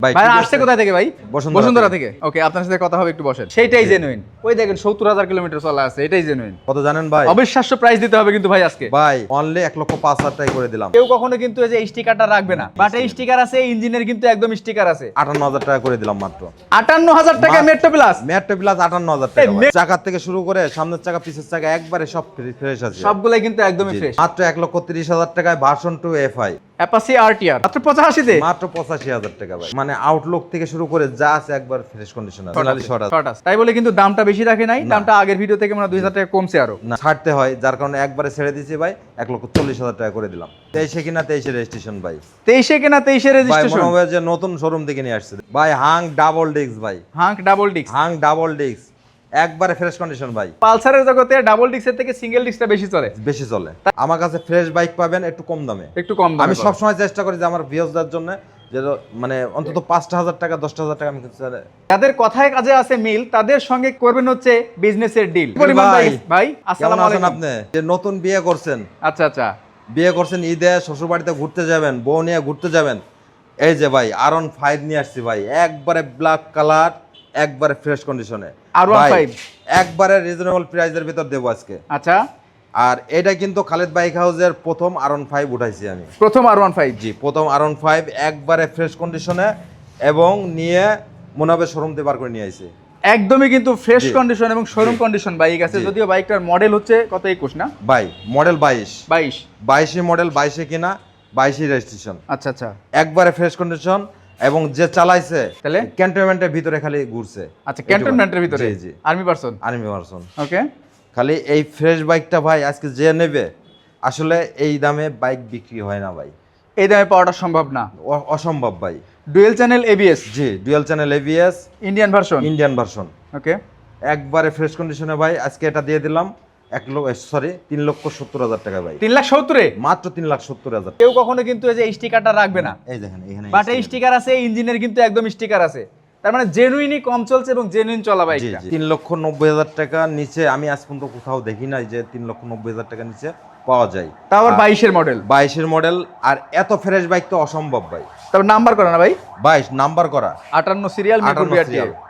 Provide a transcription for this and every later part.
ভাই আসছে কোথায় থেকে ভাই? বসুন্ধরা থেকে। ওকে, আপনার সাথে কথা হবে, একটু বসেন। সেইটাই জেনুইন। ওই দেখেন ৭০,০০০ কিলোমিটার চলা আছে, এটাই জেনুইন। কত জানেন ভাই? অবিশ্বাস্য প্রাইস দিতে হবে কিন্তু ভাই আজকে। ভাই অনলি ১,৫০,০০০ টাকা করে দিলাম। কেউ কখনো কিন্তু এই যে স্টিকারটা রাখবে না, বাট এই স্টিকার আছে, ইঞ্জিনের কিন্তু একদম স্টিকার আছে। ৫৮,০০০ টাকা করে দিলাম মাত্র। ৫৮,০০০ টাকা মেট্রো প্লাস। মেট্রো প্লাস ৫৮,০০০ টাকা। চাকার থেকে শুরু করে সামনের চাকা পিছের চাকা একবারে সব ফ্রেশ আছে। সবগুলাই কিন্তু একদমই ফ্রেশ। মাত্র ১,৩০,০০০ টাকায় ভার্সন 2 এফআই অ্যাপাচি আরটিআর মাত্র ৮৫ তে। মাত্র ৮৫,০০০ টাকা ভাই। মানে আউটলুক থেকে শুরু করে যা আছে একবার ফ্রেশ কন্ডিশন আছে। তাই বলে কিন্তু দামটা বেশি রাখে নাই, দামটা আগের ভিডিও থেকে মানে ২০০০ টাকা কমছে আরো। না, ছাড়তে হয়, যার কারণে একবারে ছেড়ে দিয়েছি ভাই। ১,৪০,০০০ টাকা করে দিলাম। 23 কিনা 23 রেজিস্ট্রেশন ভাই। 23 কিনা 23 রেজিস্ট্রেশন। মনে হবে যে নতুন শোরুম থেকে নিয়ে আসছে ভাই। হাং ডাবল ডিস্ক ভাই। Hang double disc. Hang double disc একবারে ফ্রেশ কন্ডিশন ভাই। পালসারের জগতে ডাবল ডিস্কের থেকে সিঙ্গেল ডিস্কটা বেশি চলে। আমার কাছে ফ্রেশ বাইক পাবেন একটু কম দামে। আমি সব সময় চেষ্টা করি যে আমার ভিউয়ারদের জন্য যে মানে অন্তত ৫,০০০ টাকা 10,০০০ টাকা আমি যাদের কথায় কাজে আছে মিল, তাদের সঙ্গে করবেন হচ্ছে বিজনেসের ডিল। ভাই আসসালামু আলাইকুম। আপনি যে নতুন বিয়ে করছেন, আচ্ছা বিয়ে করছেন, ঈদে শ্বশুর বাড়িতে ঘুরতে যাবেন, বউ নিয়ে ঘুরতে যাবেন, এই যে ভাই R15 নিয়ে আসছি ভাই। একবারে ব্ল্যাক কালার, একবারে ফ্রেশ কন্ডিশনে R15 একবারে রিজনেবল প্রাইসের ভিতর দেবো আজকে। আচ্ছা, আর এটা কিন্তু খালেদ বাইক হাউসের প্রথম R15 উঠাইছি আমি। প্রথম R15? জি, প্রথম R15 একবারে ফ্রেশ কন্ডিশনে, এবং নিয়ে মনে হবে শোরুম থেকে বার করে নিয়ে আইছি। একদমই কিন্তু ফ্রেশ কন্ডিশন এবং শোরুম কন্ডিশন বাইক আছে। যদিও বাইকটার মডেল হচ্ছে কত, ২১ না ভাই? মডেল 22 মডেল, 22 কিনা 22 রেজিস্ট্রেশন। আচ্ছা একবারে ফ্রেশ কন্ডিশন, এবং যে চালাইছে তাহলে ক্যান্টনমেন্টের ভিতরে খালি ঘুরছে। আচ্ছা, ক্যান্টনমেন্টের ভিতরে? জি আর্মি পারসন। ওকে, খালি এই ফ্রেশ বাইকটা ভাই আজকে যে নেবে, আসলে এই দামে বাইক বিক্রি হয় না ভাই। এই দামে পাওয়াটা সম্ভব না, অসম্ভব ভাই। Dual channel ABS? জি, dual channel ABS, Indian version. Okay, একবারে ফ্রেশ কন্ডিশনে ভাই। আজকে এটা দিয়ে দিলাম 3,70,000 টাকা ভাই। 3,70,000? মাত্র 3,70,000। কেউ কখনো কিন্তু এই যে স্টিকারটা রাখবে না। এই দেখেন এখানে, বাট এই স্টিকার আছে, ইঞ্জিনের কিন্তু একদম স্টিকার আছে। তার মানে জেনুইনই কম চলছে এবং জেনুইন চলা বাইকটা। 3,90,000 টাকা নিচে আমি আজ পর্যন্ত কোথাও দেখি নাই যে 3,90,000 টাকা নিচে পাওয়া যায়। তাও আবার 22 মডেল। 22 মডেল, আর এত ফ্রেশ বাইক তো অসম্ভব ভাই। তবে নাম্বার করা না ভাই? 22 নাম্বার করা, 58 সিরিয়াল,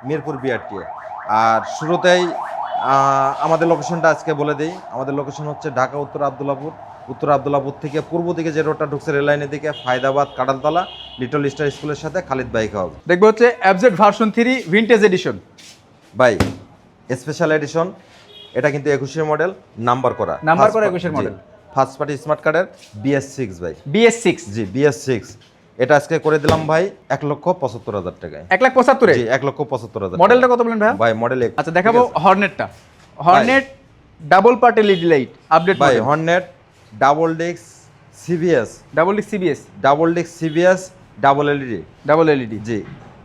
মিরপুর বিআরটিএ। আর শুরুতেই আমাদের লোকেশনটা আজকে বলে দেই। আমাদের লোকেশন হচ্ছে ঢাকা উত্তর আব্দুল্লাপুর থেকে পূর্ব দিকে যে রোডটা ঢুকছে রেল লাইনের দিকে, ফায়দাবাদ কাটালতলা লিটল স্টার স্কুলের সাথে খালিদ বাইক হাউস। দেখবো হচ্ছে এফজেড ভার্সন 3 ভিনটেজ এডিশন ভাই, স্পেশাল এডিশন। এটা কিন্তু 21 মডেল, নাম্বার করা 21 মডেল, ফার্স্ট পার্টি স্মার্ট কার্ডের BS6 ভাই। BS6? জি, BS6। এটা আজকে করে দিলাম ভাই 1,75,000 টাকায়। 1,75,000? জি, 1,75,000। মডেলটা কত বলেন ভাই? ভাই মডেল। আচ্ছা, দেখাবো Hornet double part LED light update ভাই। Hornet double disc CBS, double LED. জি,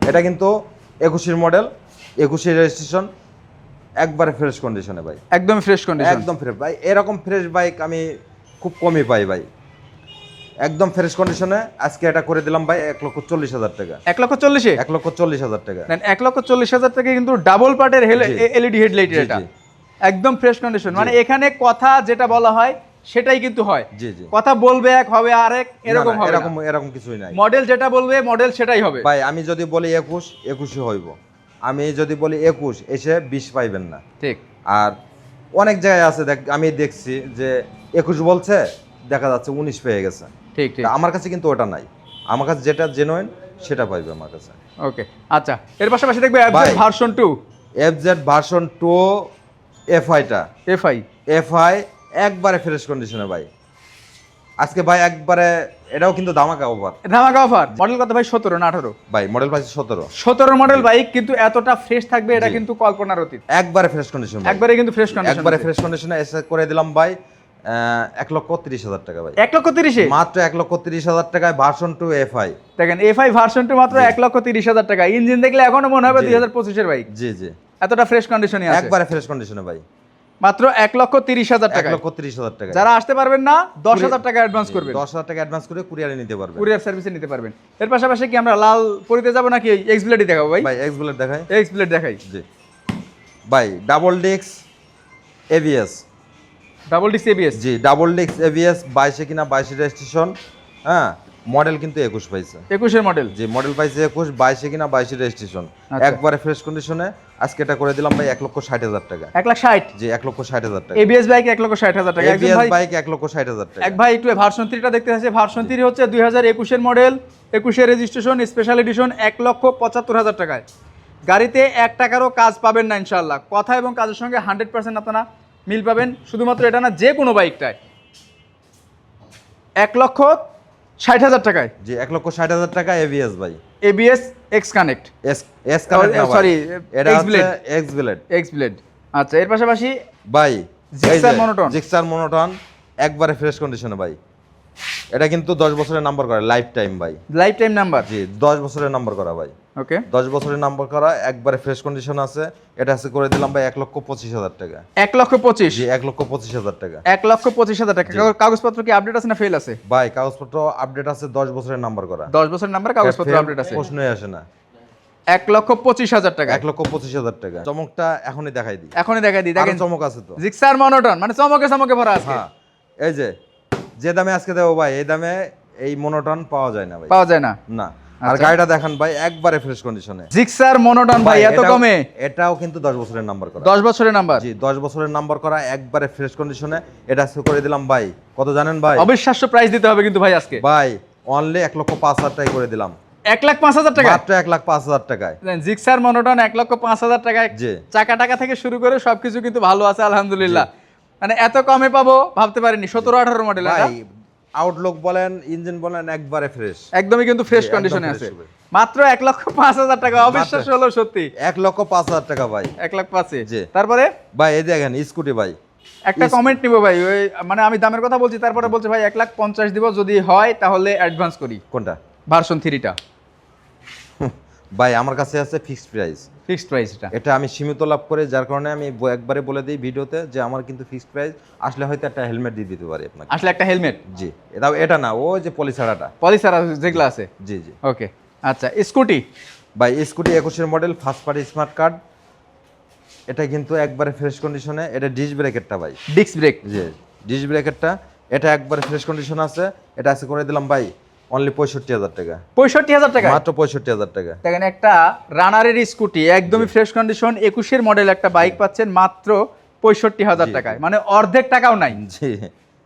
এটা কিন্তু 21 মডেল, 21 রেজিস্ট্রেশন, একবারে ফ্রেশ কন্ডিশনে ভাই। একদম ফ্রেশ কন্ডিশন, একদম ফ্রেশ ভাই। এরকম ফ্রেশ বাইক আমি খুব কমই পাই ভাই। একদম ফ্রেশ কন্ডিশনে আজকে এটা করে দিলাম ভাই 1,40,000 টাকা। 1,40,000? 1,40,000 টাকা। 1,40,000 টাকা কিন্তু ডাবল পার্টের এলইডি হেডলাইট। এটা একদম ফ্রেশ কন্ডিশন। মানে এখানে কথা যেটা বলা হয় সেটাই কিন্তু হয়। জি, কথা বলবে এক, হবে আরেক, এরকম হবে না। এরকম কিছুই নাই। মডেল যেটা বলবে মডেল সেটাই হবে ভাই। আমি যদি বলি 21 হইব, আমি যদি বলি 21 এসে 20 পাইবেন না। ঠিক। আর অনেক জায়গায় আছে, আমি দেখছি যে 21 বলছে, দেখা যাচ্ছে 19 পেয়ে গেছে। ঠিক। আমার কাছে কিন্তু ওটা নাই। আমার কাছে যেটা জেনুইন সেটা পাইবে আমার কাছে। ওকে, আচ্ছা। এর পাশাপাশি দেখবে FZ ভার্সন 2 এফআইটা। এফআই একবারে ফ্রেশ কন্ডিশনে ভাই। আজকে ভাই একবারে এটাও কিন্তু ধামাকা অফার। মডেল কত ভাই? 17 না 18? ভাই মডেল পাইছে 17 মডেল বাইক, কিন্তু এতটা ফ্রেশ থাকবে এটা কিন্তু কল্পনার অতীত। একবারে ফ্রেশ কন্ডিশন, একবারে কিন্তু ফ্রেশ কন্ডিশন, একবারে ফ্রেশ কন্ডিশনে এসে করে দিলাম ভাই 1,30,000 টাকা ভাই। 1,30,000? মাত্র 1,30,000 টাকায় ভার্সন 2 এফআই। দেখেন, এফআই ভার্সন 2 মাত্র 1,30,000 টাকা। ইঞ্জিন দেখলে এখনো মনে হবে 2025 এর বাইক। জি, এতটা ফ্রেশ কন্ডিশনে আছে, একবারে ফ্রেশ কন্ডিশনে ভাই। মাত্র 1,30,000 টাকা। 1,30,000 টাকা। যারা আসতে পারবেন না, 10,000 টাকা অ্যাডভান্স করবেন। 10,000 টাকা অ্যাডভান্স করে কুরিয়ারে নিতে পারবেন, কুরিয়ার সার্ভিসে নিতে পারবেন। এর পাশাপাশি কি আমরা লাল পরিতে যাব নাকি এক্স ব্লেডই দেখাবো ভাই? এক্স ব্লেড দেখাই। এক্স ব্লেড দেখাই। জি ভাই। Double disc ABS. Double disc ABS? জি, ডাবল ডিস্ক এবিএস, 22 কিনা 22 রেজিস্ট্রেশন। হ্যাঁ, মডেল কিন্তু 21 পাইছে। 21 এর মডেল, জি মডেল পাইছে 21, 22 কিনা 22 রেজিস্ট্রেশন, আচ্ছা। একবারে ফ্রেশ কন্ডিশনে। আজকে এটা করে দিলাম ভাই 1,60,000 টাকা। 1,60,000 জি 1,60,000 টাকা। এবিএস বাইক 1,60,000 টাকা। একজন এবিএস ভাই বাইক 1,60,000 টাকা। এক ভাই একটু ভার্সন 3টা দেখতে চাইছে। ভার্সন 3 হচ্ছে 2021 এর মডেল, 21 এর রেজিস্ট্রেশন, স্পেশাল এডিশন, 1,75,000 টাকায়। গাড়িতে 1 টাকারও কাজ পাবেন না ইনশাআল্লাহ। কথা এবং কাজের সঙ্গে 100% আপনারা মিল পাবেন। শুধুমাত্র এটা না, যে কোনো বাইকটায় 1,60,000 টাকায়। জি 1,60,000 টাকা এবিএস ভাই। ABS X connect, S connect না ভাই, সরি এটা এক্স হচ্ছে blade, X blade. X blade. আচ্ছা, এর পাশাপাশি ভাই জিক্সার মনোটন, জিক্সার মনোটন একবারে ফ্রেশ কন্ডিশনে ভাই। এটা কিন্তু 10 বছরের নাম্বার করা, লাইফ টাইম ভাই। Lifetime number. জি 10 বছরের নাম্বার করা ভাই। ওকে, 10 বছরের নাম্বার করা, একবারে ফ্রেশ কন্ডিশন আছে। এটা আছে করে দিলাম ভাই 1,25,000 টাকা। 1,25,000, জি 1,25,000 টাকা। 1,25,000 টাকা। কাগজপত্র কি আপডেট আছে না ফেল আছে? ভাই কাগজপত্র আপডেট আছে, 10 বছরের নাম্বার করা। 10 বছরের নাম্বার, কাগজপত্র ফের আপডেট আছে। প্রশ্নই আসে না। 1,25,000 টাকা। 1,25,000 টাকা। চমকটা এখনই দেখাই দিই। এখনই দেখাই দিই, দেখেন আরো চমক আছে তো। জিক্সার মনোটন মানে চমকে চমকে ভরা আছে। হ্যাঁ, এই যে দামে আজকে দেবো ভাই, এই দামে এই মনোটন পাওয়া যায় না ভাই, পাওয়া যায় না। না। আর গাড়িটা দেখান ভাই, একবারে ফ্রেশ কন্ডিশনে। জিক্সার মনোটন ভাই এত কমে। এটাও কিন্তু 10 বছরের নাম্বার করা। 10 বছরের নাম্বার। জি 10 বছরের নাম্বার করা, একবারে ফ্রেশ কন্ডিশনে। এটা আজকে করে দিলাম ভাই, কত জানেন ভাই? অবিশ্বাস্য প্রাইস দিতে হবে কিন্তু ভাই আজকে। ভাই অনলি 1,05,000 টাকায় করে দিলাম। 1,05,000 টাকা, মাত্র 1,05,000 টাকায়। জিক্সার মনোটন 1,05,000 টাকায়। জি। চাকা টাকা থেকে শুরু করে সবকিছু কিন্তু ভালো আছে আলহামদুলিল্লাহ। মানে এত কমে পাবো ভাবতে পারিনি। 17-18 মডেল এটা। ভাই আউটলুক বলেন, ইঞ্জিন বলেন, একবারে ফ্রেশ। একদমই কিন্তু ফ্রেশ জি, একদম কন্ডিশনে fresh আছে। হবে। মাত্র 1,05,000 টাকা, অবিশ্বাস্য হলো সত্যি। 1,05,000 টাকা ভাই। 1,05,000। জি। তারপরে ভাই এই দেখেন স্কুটি ভাই। একটা কমেন্ট নিব ভাই, ওই মানে আমি দামের কথা বলছি, তারপরে বলছে ভাই 1,50,000 দিব, যদি হয় তাহলে অ্যাডভান্স করি। কোনটা? ভার্সন 3টা ভাই আমার কাছে আছে ফিক্সড প্রাইস। ফিক্সড প্রাইস এটা। এটা আমি সীমিত লাভ করে, যার কারণে আমি একবারে বলে দিই ভিডিওতে যে আমার কিন্তু ফিক্সড প্রাইস। আসলে হয়তো একটা হেলমেট দিয়ে দিতে পারি আপনাকে। আসলে একটা হেলমেট। জি এটা না, ও যে পলিসারাটা। পলিসার যেগুলো আছে। জি জি। ওকে, আচ্ছা স্কুটি ভাই স্কুটি 21 এর model, first party smart card. এটা কিন্তু একবারে ফ্রেশ কন্ডিশনে। এটা ডিস্ক ব্রেকেরটা ভাই। Disc brake. জি ডিস্ক ব্রেকেরটা, এটা একবারে ফ্রেশ কন্ডিশন আছে। এটা আছে করে দিলাম ভাই অনলি 65,000 টাকা। 65,000 টাকা, মাত্র 65,000 টাকা। দেখেন একটা রানারের স্কুটি একদমই ফ্রেশ কন্ডিশন 21 এর মডেল একটা বাইক পাচ্ছেন মাত্র 65,000 টাকায়। মানে অর্ধেক টাকাও নাই, জি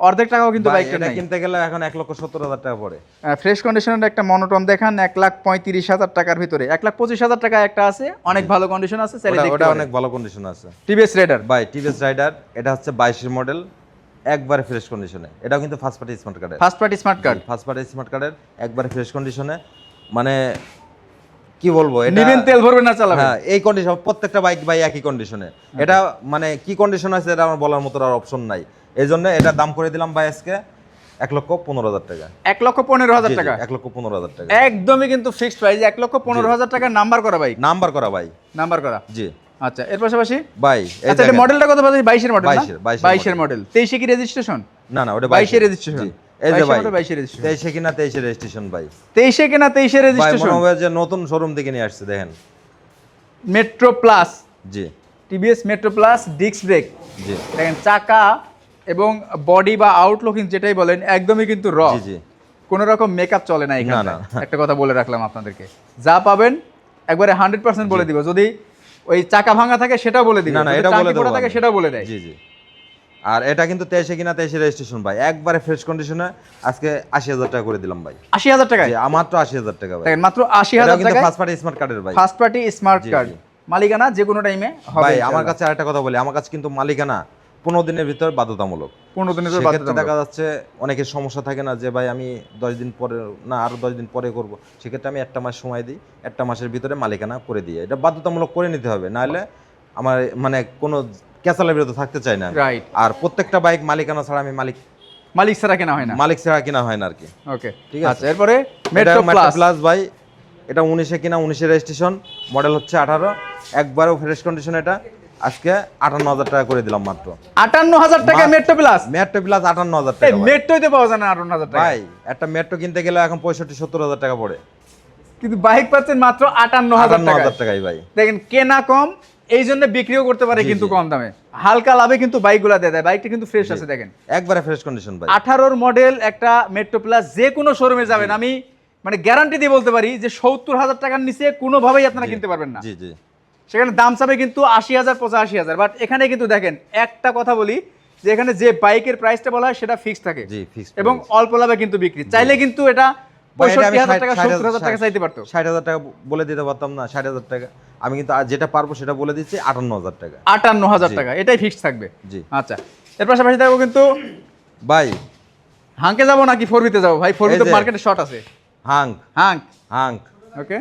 অর্ধেক টাকাও কিন্তু ভাই, বাইকটা এটা নাই। কিনতে গেলে এখন 1,70,000 টাকা পড়ে। ফ্রেশ কন্ডিশনের একটা মনোটন দেখান 1,35,000 টাকার ভিতরে। 1,25,000 টাকা একটা আছে, অনেক ভালো কন্ডিশন আছে, চাইলে দেখতে ওটা পারেন। অনেক ভালো কন্ডিশন আছে। টিভিএস রাইডার ভাই টিভিএস রাইডার, এটা হচ্ছে 22 এর মডেল, একবারে ফ্রেশ কন্ডিশনে। এটাও কিন্তু ফার্স্ট পার্টি স্মার্ট কার্ডের। First party smart card. First party smart কার্ডের, একবারে ফ্রেশ কন্ডিশনে। মানে কি বলবো, এটা নিবেন তেল ভরবেন না চালাবেন। হ্যাঁ এই কন্ডিশন, প্রত্যেকটা বাইক ভাই একই কন্ডিশনে। এটা মানে কি কন্ডিশন আছে এটা আমার বলার মতো আর অপশন নাই। এই জন্য এটা দাম করে দিলাম ভাই আজকে 1,15,000 টাকা। 1,15,000 টাকা, 1,15,000 টাকা একদমই কিন্তু ফিক্সড প্রাইস। 1,15,000 টাকা নাম্বার করা বাইক, নাম্বার করা ভাই। নাম্বার করা। জি আচ্ছা, এর পাশাপাশি ভাই এই আচ্ছা, এটা দেখেন। মডেলটা কত বলছিস? 22 এর মডেল না? 22 22 এর মডেল। 23 এ কি রেজিস্ট্রেশন? না ওটা 22 এর রেজিস্ট্রেশন। জি, এই যে ভাই 22 এর রেজিস্ট্রেশন। 23 কিনা 23 রেজিস্ট্রেশন ভাই। 23 এ কিনা 23 এর ভাই রেজিস্ট্রেশন। মনে হয় যে নতুন শোরুম থেকে নিয়ে আসছে, দেখেন। মেট্রো প্লাস, জি TVS metro plus disc brake. জি দেখেন চাকা এবং বডি বা আউটলুকিং যেটাই বলেন একদমই কিন্তু র। জি জি। কোনো রকম মেকআপ চলে না এখানে। না। একটা কথা বলে রাখলাম আপনাদেরকে, যা পাবেন একবারে 100% বলে দিব। যদি ওই চাকা ভাঙা থাকে সেটাও বলে দিব, না এটা বলে দেবো থাকে আমি। সেটাও বলে দেয়। জি জি। আর এটা কিন্তু 23 কিনা 23 রেজিস্ট্রেশন ভাই, একবারে ফ্রেশ কন্ডিশনে। আজকে 80,000 টাকা করে দিলাম ভাই। 80,000 টাকায়? জি মাত্র 80,000 টাকা ভাই। দেখেন মাত্র এটা 80,000 কিন্তু টাকায় ফার্স্ট পার্টি স্মার্ট কার্ডের ভাই। ফার্স্ট পার্টি স্মার্ট জি, কার্ড। জি। মালিকানা যে কোনো টাইমে হবে। ভাই আমার ইনশাআল্লাহ। কাছে আরেকটা কথা বলি, আমার কাছে কিন্তু মালিকানা 15 দিনের ভিতর বাধ্যতামূলক। 15 দিনের ভিতর সেক্ষেত্রে বাধ্যতামূলক। দেখা যাচ্ছে অনেকের সমস্যা থাকে না যে ভাই আমি 10 দিন পরে না আরো 10 দিন পরে করব। সেক্ষেত্রে আমি একটা মাস সময় দিই, একটা মাসের ভিতরে মালিকানা করে দিই। এটা বাধ্যতামূলক করে নিতে হবে, নাহলে আমার মানে কোনো ক্যাচালের বিরুদ্ধে থাকতে চাই না আমি। রাইট। আর প্রত্যেকটা বাইক মালিকানা ছাড়া আমি মালিক ছাড়া কেনা হয় না। মালিক ছাড়া কিনা হয় না আর কি। ওকে ঠিক আছে। আচ্ছা, এরপরে এটা মেট্রো প্লাস। প্লাস ভাই, এটা 19 কিনা 19 রেজিস্ট্রেশন, মডেল হচ্ছে 18, একবারও ফ্রেশ কন্ডিশন। এটা আজকে 58,000 টাকা করে দিলাম মাত্র। 58,000 টাকা মেট্রো প্লাস। মেট্রো প্লাস 58,000 এই টাকা ভাই। মেট্রোতে পাওয়া যায় না 58,000 টাকা। ভাই একটা মেট্রো কিনতে গেলে এখন 65-70,000 টাকা পড়ে, কিন্তু বাইক পাচ্ছেন মাত্র 58,000 টাকা। 58,000 টাকাই ভাই। দেখেন কেনা কম এই জন্য বিক্রিও করতে পারে জি, কিন্তু জি। কম দামে, হালকা লাভে কিন্তু বাইকগুলো দেয়। বাইকটা কিন্তু ফ্রেশ আছে দেখেন, একবারে ফ্রেশ কন্ডিশন ভাই। 18 মডেল একটা মেট্রো প্লাস, যে কোনো শোরুমে যাবেন আমি মানে গ্যারান্টি দিয়ে বলতে পারি যে 70,000 টাকার নিচে কোনোভাবেই আপনারা জি, কিনতে পারবেন না। জি জি সেখানে দাম চাবে কিন্তু 80,000 85,000, বাট এখানে কিন্তু দেখেন একটা কথা বলি যে এখানে যে বাইকের প্রাইসটা বলা হয় সেটা ফিক্স থাকে জি ফিক্স। এবং অল্প লাভে কিন্তু বিক্রি, চাইলে কিন্তু এটা 65,000 টাকা 70,000 টাকা চাইতে পারতো। 60,000 টাকা বলে দিতে পারতাম না, 60,000 টাকা আমি কিন্তু আর যেটা পারবো সেটা বলে দিচ্ছি 58,000 টাকা। 58,000 জি। টাকা এটাই ফিক্স থাকবে। জি আচ্ছা, এর পাশাপাশি দেখবো কিন্তু ভাই হাঙ্কে যাবো নাকি ফোরবিতে যাবো ভাই? ফোরবি এই তো যে। মার্কেটে শর্ট আছে। হাঙ্ক হাঙ্ক, হাঙ্ক ওকে,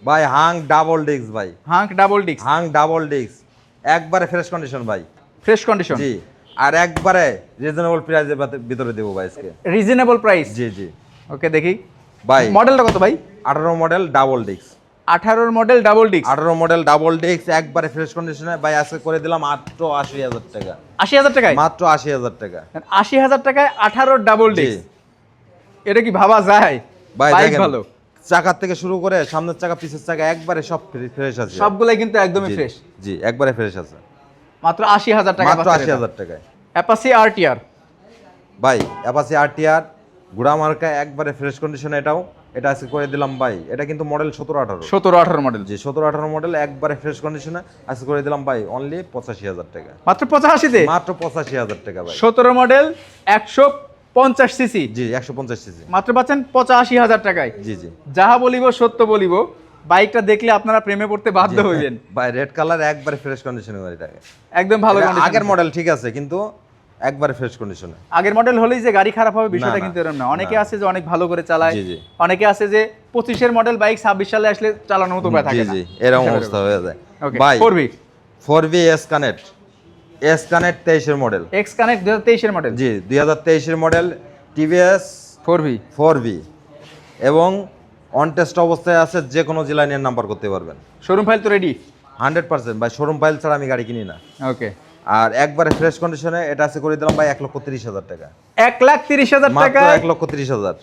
ভাই, হাঙ্ক ডাবল ডিস্ক ভাই, hunk double disc, hunk double disc একবারে ফ্রেশ কন্ডিশন ভাই। ফ্রেশ কন্ডিশন, জি, আর একবারে রিজনেবল প্রাইসের ভিতরে দেবো ভাই আজকে। Reasonable price. জি জি ওকে, দেখি ভাই, মডেলটা কত ভাই? 18 model double disc, 18 model double disc, 18 model double disc একবারে ফ্রেশ কন্ডিশনে ভাই আজকে করে দিলাম মাত্র 80,000 টাকা। 80,000 টাকায়? মাত্র 80,000 টাকা। 80,000 টাকায় 18 ডাবল জি ডিস্ক, এটা কি ভাবা যায়? ভাই বাইক দেখেন, ভালো, চাকার থেকে শুরু করে সামনের চাকা পিছের চাকা একবারে সব ফ্রেশ আছে, সবগুলাই কিন্তু একদমই জি, ফ্রেশ। জি একবারে ফ্রেশ আছে, মাত্র 80,000 টাকা, মাত্র 80,000 টাকায়। অ্যাপাচি আরটিআর ভাই অ্যাপাচি আরটিআর গুড়া মার্কা একবারে ফ্রেশ কন্ডিশনে, এটা আজকে করে দিলাম ভাই। এটা কিন্তু মডেল 17-18, 17-18 মডেল, জি 17-18 মডেল একবারে ফ্রেশ কন্ডিশনে আজকে করে দিলাম ভাই অনলি 85,000 টাকা। মাত্র 85 তে, মাত্র 85,000 টাকা ভাই। 17 মডেল 150 সিসি, জি 150 সিসি, মাত্র পাচ্ছেন 85,000 টাকায়। জি জি যাহা বলিব সত্য বলিব, বাইকটা দেখলে আপনারা প্রেমে পড়তে বাধ্য হইবেন। ভাই রেড কালার একবারে ফ্রেশ কন্ডিশনে ভাই। এটাকে একদম ভালো এটা condition আগের আছে। মডেল ঠিক আছে কিন্তু একবারে ফ্রেশ কন্ডিশনে। আগের মডেল হলেই যে গাড়ি খারাপ হবে বিষয়টা না, কিন্তু এরকম না। অনেকে না। আছে যে অনেক ভালো করে চালায়, জি, জি। অনেকে আছে যে 25 মডেল বাইক 26 সালে আসলে চালানোর মতো উপায় জি থাকে না। জি এরকম অবস্থা হয়ে যায় ওকে, ভাই। 4V 4V S connect, S connect 23 এর মডেল, এক্স কানেক্ট 2023 এর মডেল, জি 2023 এর মডেল, টিভিএস 4V 4V এবং অন টেস্ট অবস্থায় আছে, যে কোনো জেলায় নিয়ে নাম্বার করতে পারবেন। শোরুম ফাইল তো রেডি? 100% ভাই, শোরুম ফাইল ছাড়া আমি গাড়ি কিনি না। ওকে, আর একবারে ফ্রেশ কন্ডিশনে এটা আছে করে দিলাম ভাই 1,30,000 টাকা। 1,30,000 মাত্র টাকা 1,30,000।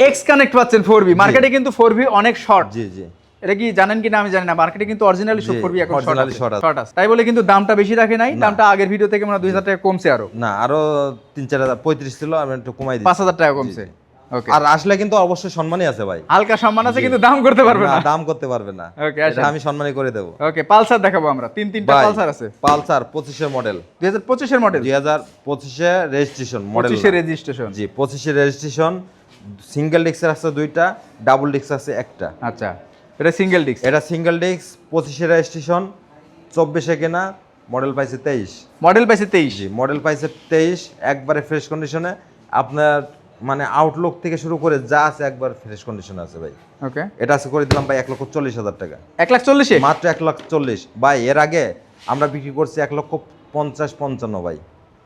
এক্স কানেক্ট পাচ্ছেন 4V। মার্কেটে কিন্তু 4V অনেক শর্ট, জি জি এটা কি জানেন কিনা আমি জানি না। মার্কেটে কিন্তু অরিজিনালি সব জি, 4V এখন শর্ট originally আছে, short আছে। শর্ট আছে। তাই বলে কিন্তু দামটা বেশি রাখে নাই, দামটা আগের ভিডিও থেকে মানে 2,000 টাকা কমছে, আরো না, আরো 3-4,000 35 ছিল, আমি একটু কমাই দিচ্ছি। 5,000 টাকা কমছে। ওকে, আর আসলে কিন্তু অবশ্যই সম্মানই আছে ভাই, হালকা সম্মান আছে কিন্তু দাম করতে পারবে না। দাম করতে পারবে না, ওকে, এটা আমি সম্মানই করে দেবো। ওকে, পালসার দেখাবো আমরা, তিনটা ভাই, পালসার আছে। পালসার 25 এর মডেল, 2025 এর মডেল, 2025 এ রেজিস্ট্রেশন মডেল, 25 এর রেজিস্ট্রেশন। জি 25 এর রেজিস্ট্রেশন। সিঙ্গেল ডিস্কের আছে 2টা, ডাবল ডিস্ক আছে 1টা। আচ্ছা, এটা সিঙ্গেল ডিস্ক, এটা সিঙ্গেল ডিস্ক, 25 এর রেজিস্ট্রেশন, 24 এ কেনা, মডেল পাইছে 23। মডেল পাইছে 23। জি মডেল পাইছে 23 একবারে ফ্রেশ কন্ডিশনে। আপনার মানে আউটলুক থেকে শুরু করে যা আছে একবার ফ্রেশ কন্ডিশনে আছে ভাই। ওকে, এটা আছে করে দিলাম ভাই 1,40,000 টাকা। 1,40,000 মাত্র 1,40,000 ভাই। এর আগে আমরা বিক্রি করছি 1,50,55 ভাই,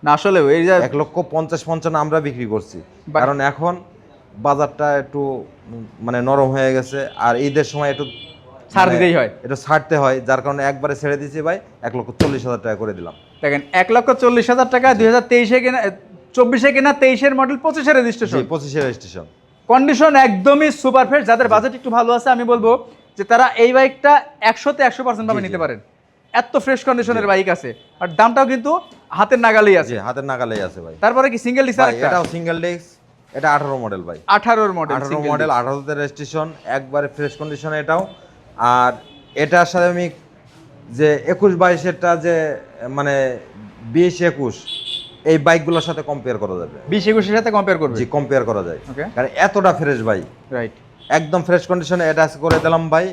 না আসলে এই যে 1,50,55 আমরা বিক্রি করছি, বা- কারণ এখন বাজারটা একটু মানে নরম হয়ে গেছে, আর ঈদের সময় একটু ছাড় মানে দিতেই হয়। একটু ছাড়তে হয়, যার কারণে একবারে ছেড়ে দিয়েছি ভাই, 1,40,000 টাকা করে দিলাম। দেখেন 1,40,000 টাকা 2023 এ কেনা, 24 এ কেনা, 23 এর মডেল, 25 এর জি রেজিস্ট্রেশন। 25 এর রেজিস্ট্রেশন। কন্ডিশন একদমই সুপার ফ্রেশ। যাদের বাজেট একটু ভালো আছে আমি বলবো যে তারা এই বাইকটা 100-তে 100% ভাবে জি, নিতে জি। পারেন। এত ফ্রেশ কন্ডিশনের বাইক আছে, আর দামটাও কিন্তু হাতের নাগালেই আছে। জি হাতের নাগালেই আছে ভাই। তারপরে কি সিঙ্গেল ডিস্ক? ভাই এটাও সিঙ্গেল ডিস্ক, এটা 18 মডেল ভাই, 18 মডেল, 18 মডেল, 18 তে রেজিস্ট্রেশন, একবারে ফ্রেশ কন্ডিশনে এটাও। আর এটার সাথে আমি যে 21-22-এরটা যে মানে 20-21 এই বাইকগুলোর সাথে কম্পেয়ার করা যাবে। 20-21 এর সাথে কম্পেয়ার করবে? জি কম্পেয়ার করা যায়, ওকে, কারণ এতটা ফ্রেশ ভাই, রাইট। একদম ফ্রেশ কন্ডিশনে। এটা করে দিলাম ভাই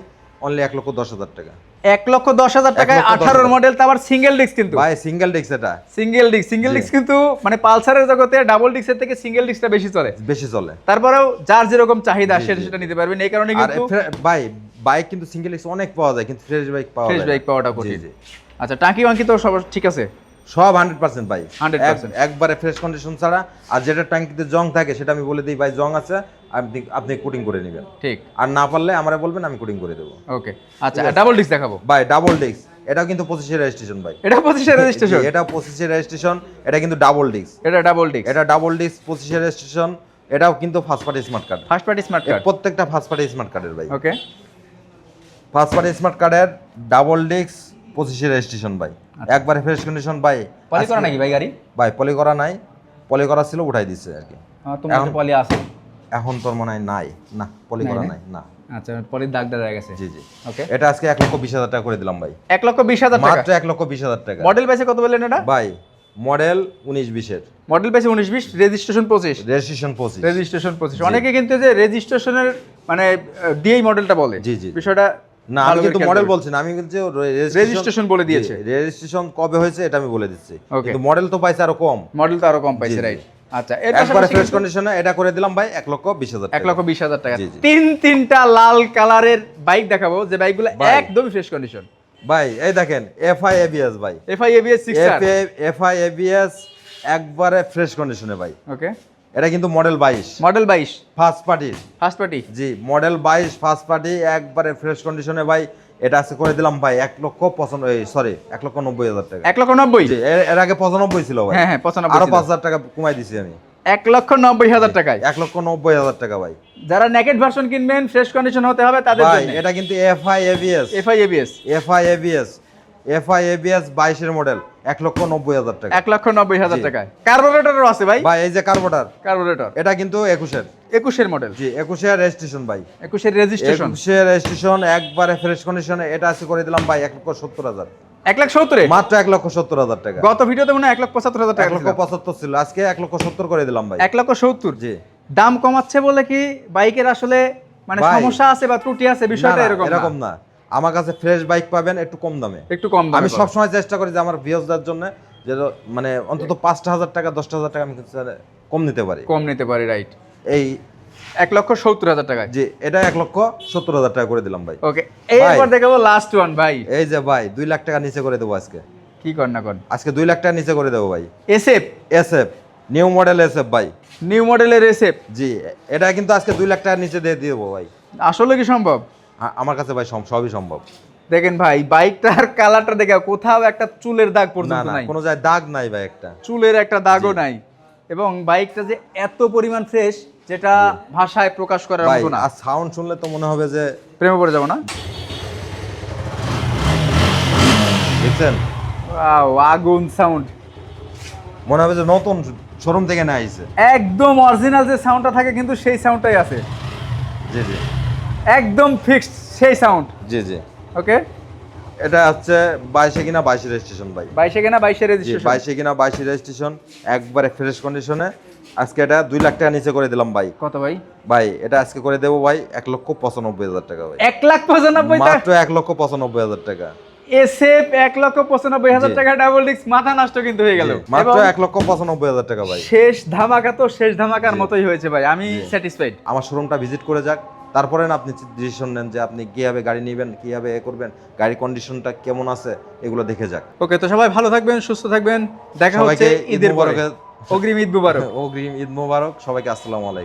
অনলি 1,10,000 টাকা। 1,10,000 টাকায় 18 1,10,000 মডেল, তো আবার সিঙ্গেল ডিস্ক কিন্তু ভাই সিঙ্গেল ডিস্ক, এটা সিঙ্গেল জি। ডিস্ক কিন্তু মানে পালসারের জগতে ডাবল ডিস্কের থেকে সিঙ্গেল ডিস্কটা বেশি চলে। বেশি চলে। তারপরেও যার যেরকম চাহিদা জি, সেটা জি। সেটা নিতে পারবেন। এই কারণে আর কিন্তু ভাই বাইক কিন্তু সিঙ্গেল ডিস্ক অনেক পাওয়া যায়, কিন্তু ফ্রেশ বাইক পাওয়া যায় ফ্রেশ না। বাইক পাওয়াটা জি, কঠিন। জি। আচ্ছা, টাঙ্কি বাঙ্কি তো সব ঠিক আছে? সব 100% ভাই, 100%। একবারে ফ্রেশ কন্ডিশন ছাড়া। আর যেটা ট্যাঙ্কিতে জং থাকে সেটা আমি বলে দিই ভাই, জং আছে, আপনি কোটিং করে নেবেন, ঠিক। আর না পারলে আমারে বলবেন, আমি কোটিং করে দেবো। ওকে, আচ্ছা, ডাবল ডিস্ক দেখাবো। ভাই ডাবল ডিস্ক, এটাও কিন্তু 25 এর রেজিস্ট্রেশন ভাই। এটা 25 এর রেজিস্ট্রেশন? এটা 25 এর রেজিস্ট্রেশন, এটা কিন্তু ডাবল ডিস্ক। এটা ডাবল ডিস্ক, এটা ডাবল ডিস্ক 25 এর রেজিস্ট্রেশন। এটাও কিন্তু first party smart card, first party smart card. প্রত্যেকটা ফার্স্ট পার্টি স্মার্ট কার্ডের ভাই। ওকে, ফার্স্ট পার্টি স্মার্ট কার্ডের ডাবল ডিস্ক 25 রেজিস্ট্রেশন ভাই, একবারে ফ্রেশ কন্ডিশন ভাই। পলি করা নাকি ভাই গাড়ি? ভাই পলি করা নাই, পলি করা ছিল উঠাই দিছে আর কি। তোমার তো পলি আছে এখন তোর মনে হয় নাই, না পলি করা নাই না। আচ্ছা, পলির দাগটা রয়ে গেছে। জি জি। ওকে, এটা আজকে 1,20,000 টাকা করে দিলাম ভাই। 1,20,000 টাকা মাত্র 1,20,000 টাকা। মডেল পাইছে কত বললেন এটা ভাই মডেল 19-20 এর। মডেল পাইছে 19-20, রেজিস্ট্রেশন 25। রেজিস্ট্রেশন 25। রেজিস্ট্রেশন 25। অনেকে কিন্তু যে রেজিস্ট্রেশনের মানে ডিআই মডেলটা বলে, জি, জি। বিষয়টা না আমি কিন্তু মডেল বলছি না, আমি কিন্তু রেজিস্ট্রেশন বলে দিয়েছে। রেজিস্ট্রেশন কবে হয়েছে এটা আমি বলে দিচ্ছি, Okay. কিন্তু মডেল তো পাইছে আরো কম। মডেল তো আরো কম পাইছে, জি, জি। রাইট। আচ্ছা, এর একবারে পাশাপাশি ফ্রেশ কন্ডিশনে এটা করে দিলাম ভাই 1,20,000 টাকা। 1,20,000 টাকা। জি, জি। তিনটা লাল কালারের বাইক দেখাবো, যে বাইকগুলো ভাই। একদমই ফ্রেশ কন্ডিশন। ভাই এই দেখেন FI ABS ভাই, FI ABS 6R। FI ABS একবারে ফ্রেশ কন্ডিশনে ভাই। ওকে, এটা কিন্তু model 22, model 22, first party. First party. জি মডেল 22 ফার্স্ট পার্টি, একবারে ফ্রেশ কন্ডিশনে ভাই। এটা আজকে করে দিলাম ভাই 1,90,000 টাকা। 1,90,000? জি এর আগে 95 ছিল ভাই। হ্যাঁ হ্যাঁ, 95 আরো ছিল। 5,000 টাকা কমাই দিছি আমি। 1,90,000 টাকায় 1,90,000 টাকা ভাই। যারা নেকেড ভার্সন কিনবেন, ফ্রেশ কন্ডিশন হতে হবে তাদের ভাই জন্য। এটা কিন্তু FI ABS, FI ABS FI ABS, FI ABS 22 এর মডেল, 1,90,000 টাকা। 1,90,000 জি। টাকায়। কার্বোরেটরও আছে ভাই। ভাই এই যে কার্বোটার, কার্বোরেটর এটা কিন্তু 21 এর। 21 এর মডেল। জি 21 এর রেজিস্ট্রেশন ভাই। 21 এর রেজিস্ট্রেশন। 21 এর রেজিস্ট্রেশন একবারে ফ্রেশ কন্ডিশনে। এটা আজকে করে দিলাম ভাই 1,70,000। 1,70,000 এ? মাত্র 1,70,000 টাকা। গত ভিডিওতে মনে হয় 1,75,000 টাকা ছিল। 1,75,000 ছিল, আজকে 1,70,000 করে দিলাম ভাই। 1,70,000। জি দাম কমাচ্ছে বলে কি বাইকের আসলে মানে ভাই। সমস্যা আছে বা ত্রুটি আছে, বিষয়টা না, না, এরকম এরকম না। না। আমার কাছে ফ্রেশ বাইক পাবেন একটু কম দামে। একটু কম দামে আমি পাবেন। সবসময় চেষ্টা করি যে আমার ভিউজদের জন্য যে মানে অন্তত 5,000 টাকা 10,000 টাকা আমি কিন্তু কম নিতে পারি। কম নিতে পারি, রাইট। এই 1,70,000 টাকায়। যে এটা 1,70,000 টাকা করে দিলাম ভাই। ওকে, এইবার দেখাবো লাস্ট ওয়ান ভাই। এই যে ভাই 2 লাখ টাকা নিচে করে দেবো আজকে। কি কর না কর, আজকে 2 লাখ টাকা নিচে করে দেবো ভাই। SF, SF new model SF ভাই। নিউ মডেলের এসএফ। জি এটা কিন্তু আজকে 2 লাখ টাকা নিচে দিয়ে দেবো ভাই। আসলে কি সম্ভব? আমার কাছে ভাই সবই সম্ভব। দেখেন ভাই, বাইকটার কালারটা দেখে কোথাও একটা চুলের দাগ না পর্যন্ত না নাই, কোনো জায়গায় দাগ নাই ভাই, একটা চুলের একটা দাগও নাই। এবং বাইকটা যে এত পরিমাণ ফ্রেশ, যেটা ভাষায় প্রকাশ করার ভাই। মতো না। আর সাউন্ড শুনলে তো মনে হবে যে প্রেমে পড়ে যাবো না? দেখছেন, ওয়াও, আগুন সাউন্ড। মনে হবে যে নতুন শোরুম থেকে না আইছে। একদম অরিজিনাল যে সাউন্ডটা থাকে কিন্তু সেই সাউন্ডটাই আছে, জি জি একদম ফিক্সড সেই সাউন্ড। জি জি। ওকে, এটা হচ্ছে 22 কিনা 22 রেজিস্ট্রেশন ভাই। 22 কিনা 22 জি রেজিস্ট্রেশন। 22 কিনা 22 রেজিস্ট্রেশন, একবারে ফ্রেশ কন্ডিশনে। আজকে এটা 2 লাখ টাকা নিচে করে দিলাম ভাই। কত ভাই? ভাই এটা আজকে করে দেবো ভাই 1,95,000 টাকা ভাই। 1,95,000 টাকা মাত্র 1,95,000 টাকা। এসএফ 1,95,000 টাকা, ডাবল ডিস্ক, মাথা নষ্ট কিন্তু হয়ে গেল। জি, মাত্র এবং 1,95,000 টাকা ভাই। শেষ ধামাকা তো শেষ ধামাকার জি। মতোই হয়েছে ভাই, আমি জি। স্যাটিসফাইড। আমার শোরুমটা ভিজিট করে যাক, তারপরে না আপনি ডিসিশন নেন যে আপনি কিভাবে গাড়ি নেবেন, কিভাবে করবেন, গাড়ির কন্ডিশনটা কেমন আছে এগুলো দেখে যাক। ওকে, তো সবাই ভালো থাকবেন, সুস্থ থাকবেন, দেখা হচ্ছে সবাইকে ঈদ ঈদের পরে। মোবারক। অগ্রিম ঈদ মুবারক। অগ্রিম ঈদ মোবারক সবাইকে। আসসালামু আলাইকুম।